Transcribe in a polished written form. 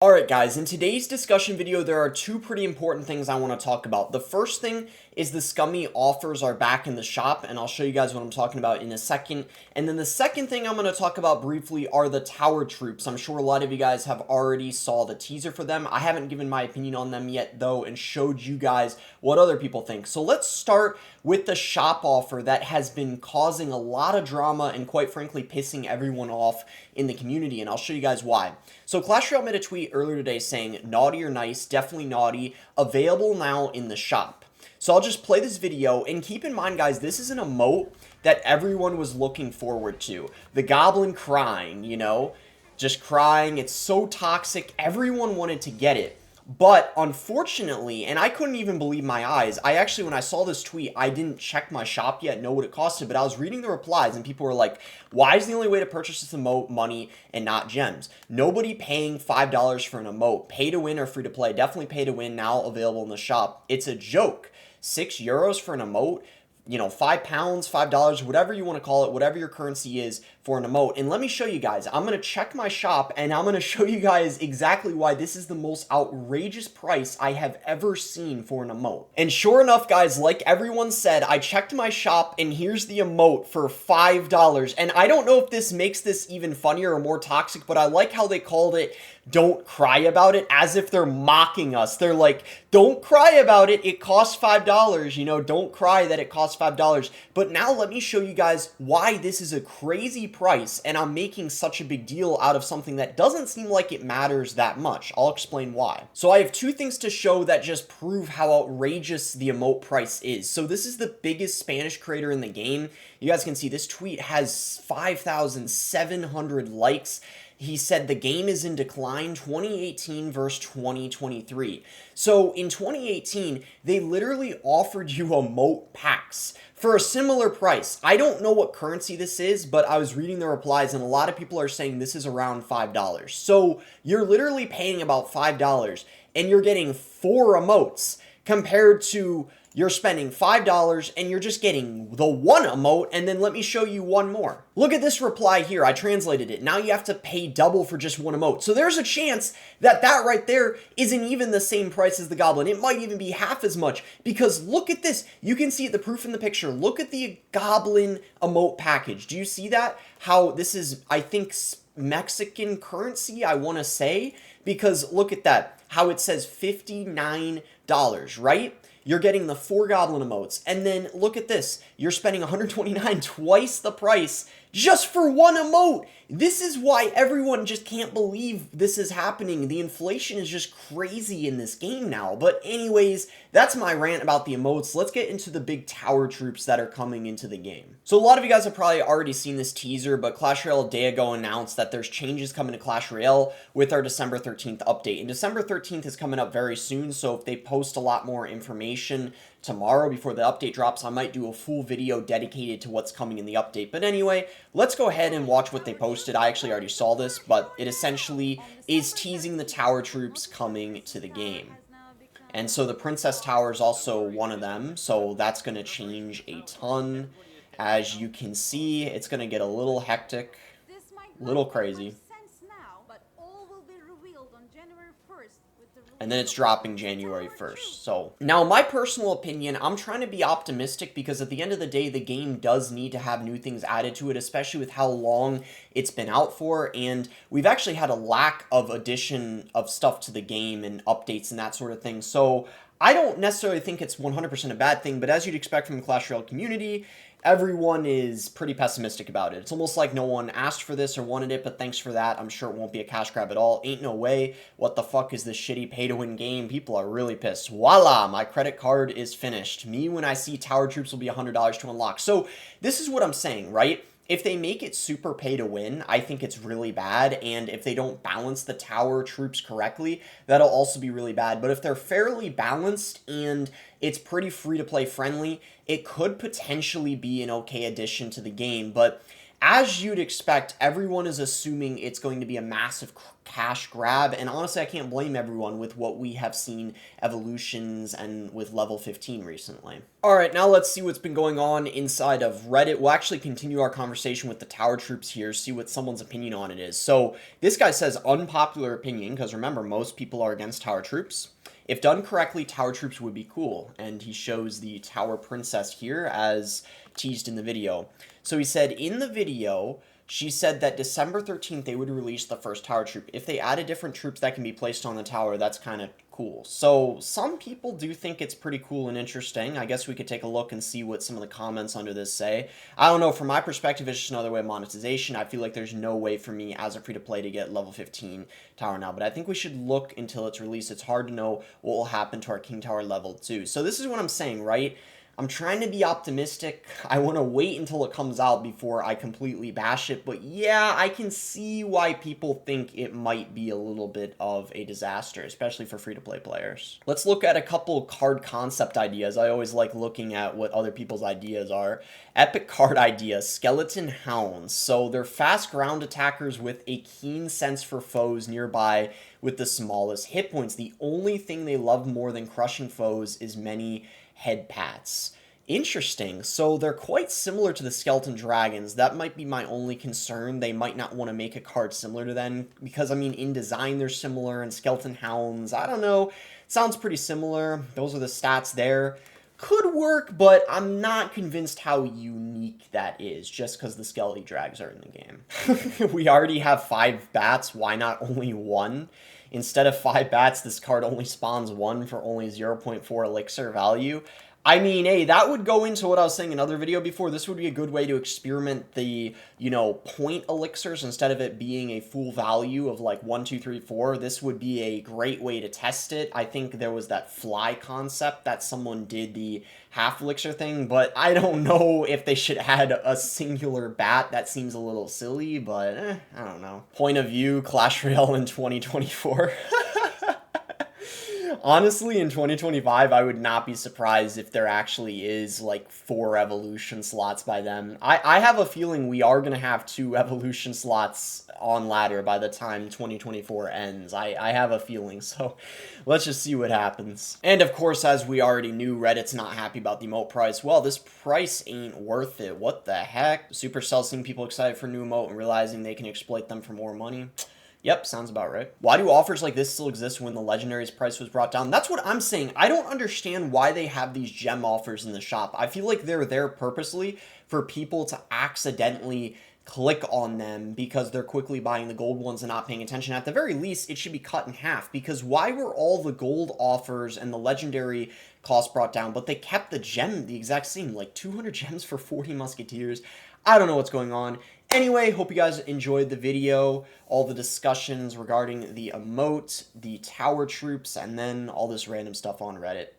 Alright guys, in today's discussion video there are two pretty important things I want to talk about. The first thing is the scummy offers are back in the shop, and I'll show you guys what I'm talking about in a second. And then the second thing I'm going to talk about briefly are the tower troops. I'm sure a lot of you guys have already saw the teaser for them. I haven't given my opinion on them yet though, and showed you guys what other people think. So let's start with the shop offer that has been causing a lot of drama and quite frankly pissing everyone off in the community, and I'll show you guys why. So Clash Royale made a tweet earlier today saying, naughty or nice, definitely naughty, available now in the shop. So I'll just play this video, and keep in mind guys, this is an emote that everyone was looking forward to. The goblin crying, you know, just crying, it's so toxic, everyone wanted to get it. But unfortunately, and I couldn't even believe my eyes, I actually, when I saw this tweet, I didn't check my shop yet, know what it costed, but I was reading the replies and people were like, why is the only way to purchase this emote money and not gems? Nobody paying $5 for an emote. Pay to win or free to play. Definitely pay to win, now available in the shop. It's a joke. €6 for an emote? You know, £5, $5, whatever you want to call it, whatever your currency is for an emote. And let me show you guys. I'm going to check my shop and I'm going to show you guys exactly why this is the most outrageous price I have ever seen for an emote. And sure enough, guys, like everyone said, I checked my shop and here's the emote for $5. And I don't know if this makes this even funnier or more toxic, but I like how they called it "don't cry about it," as if they're mocking us. They're like, don't cry about it, it costs $5, you know, don't cry that it costs $5. But now let me show you guys why this is a crazy price and I'm making such a big deal out of something that doesn't seem like it matters that much. I'll explain why. So I have two things to show that just prove how outrageous the emote price is. So this is the biggest Spanish creator in the game. You guys can see this tweet has 5,700 likes. He said the game is in decline, 2018 versus 2023. So in 2018, they literally offered you emote packs for a similar price. I don't know what currency this is, but I was reading the replies and a lot of people are saying this is around $5. So you're literally paying about $5 and you're getting 4 emotes compared to you're spending $5 and you're just getting the one emote, and then let me show you one more. Look at this reply here. I translated it. Now you have to pay double for just one emote. So there's a chance that that right there isn't even the same price as the goblin. It might even be half as much, because look at this. You can see the proof in the picture. Look at the goblin emote package. Do you see that? How this is, I think, Mexican currency, I want to say, because look at that. How it says $59, right? You're getting the 4 goblin emotes, and then look at this. You're spending $129, twice the price, just for one emote. This is why everyone just can't believe this is happening. The inflation is just crazy in this game now. But anyways, that's my rant about the emotes. Let's get into the big tower troops that are coming into the game. So a lot of you guys have probably already seen this teaser, but Clash Royale a day ago announced that there's changes coming to Clash Royale with our December 13th update. And December 13th is coming up very soon, so if they post a lot more information tomorrow before the update drops, I might do a full video dedicated to what's coming in the update. But anyway, let's go ahead and watch what they posted. I actually already saw this, but it essentially is teasing the tower troops coming to the game. And so the Princess Tower is also one of them, so that's going to change a ton. As you can see, it's going to get a little hectic, a little crazy. And then it's dropping January 1st. So now, my personal opinion, I'm trying to be optimistic because at the end of the day, the game does need to have new things added to it, especially with how long it's been out for. And we've actually had a lack of addition of stuff to the game and updates and that sort of thing. So I don't necessarily think it's 100% a bad thing, but as you'd expect from the Clash Royale community, everyone is pretty pessimistic about it. It's almost like no one asked for this or wanted it, but thanks for that. I'm sure it won't be a cash grab at all. Ain't no way. What the fuck is this shitty pay-to-win game? People are really pissed. Voila, my credit card is finished. Me, when I see tower troops, will be $100 to unlock. So this is what I'm saying, right? If they make it super pay to win, I think it's really bad, and if they don't balance the tower troops correctly, that'll also be really bad. But if they're fairly balanced and it's pretty free to play friendly, it could potentially be an okay addition to the game. But as you'd expect, everyone is assuming it's going to be a massive cash grab, and honestly, I can't blame everyone with what we have seen evolutions and with level 15 recently. Alright, now let's see what's been going on inside of Reddit. We'll actually continue our conversation with the tower troops here, see what someone's opinion on it is. So, this guy says unpopular opinion, because remember, most people are against tower troops. If done correctly, tower troops would be cool, and he shows the tower princess here as teased in the video. So he said, in the video, she said that December 13th they would release the first tower troop. If they added different troops that can be placed on the tower, that's kind of cool. So some people do think it's pretty cool and interesting. I guess we could take a look and see what some of the comments under this say. I don't know, from my perspective, it's just another way of monetization. I feel like there's no way for me as a free-to-play to get level 15 tower now, but I think we should look until it's released. It's hard to know what will happen to our King Tower level 2. So this is what I'm saying, right? I'm trying to be optimistic. I want to wait until it comes out before I completely bash it. But yeah, I can see why people think it might be a little bit of a disaster, especially for free-to-play players. Let's look at a couple card concept ideas. I always like looking at what other people's ideas are. Epic card idea, Skeleton Hounds. So they're fast ground attackers with a keen sense for foes nearby with the smallest hit points. The only thing they love more than crushing foes is many head pats. Interesting. So they're quite similar to the Skeleton Dragons. That might be my only concern. They might not want to make a card similar to them because, I mean, in design they're similar, and Skeleton Hounds, I don't know. Sounds pretty similar. Those are the stats there. Could work, but I'm not convinced how unique that is just because the Skelety Drags are in the game. We already have 5 bats. Why not only 1? Instead of 5 bats, this card only spawns 1 for only 0.4 elixir value. I mean, hey, that would go into what I was saying in another video before. This would be a good way to experiment the, point elixirs instead of it being a full value of like 1, 2, 3, 4. This would be a great way to test it. I think there was that fly concept that someone did the half elixir thing, but I don't know if they should add a singular bat. That seems a little silly, but I don't know. Point of view, Clash Royale in 2024. Honestly, in 2025, I would not be surprised if there actually is, like, 4 evolution slots by then. I have a feeling we are going to have 2 evolution slots on ladder by the time 2024 ends. I have a feeling, so let's just see what happens. And, of course, as we already knew, Reddit's not happy about the emote price. Well, this price ain't worth it. What the heck? Supercell seeing people excited for new emote and realizing they can exploit them for more money. Yep, sounds about right. Why do offers like this still exist when the Legendary's price was brought down? That's what I'm saying. I don't understand why they have these gem offers in the shop. I feel like they're there purposely for people to accidentally click on them because they're quickly buying the gold ones and not paying attention. At the very least, it should be cut in half, because why were all the gold offers and the Legendary cost brought down, but they kept the gem the exact same, like 200 gems for 40 Musketeers? I don't know what's going on. Anyway, hope you guys enjoyed the video, all the discussions regarding the emote, the tower troops, and then all this random stuff on Reddit.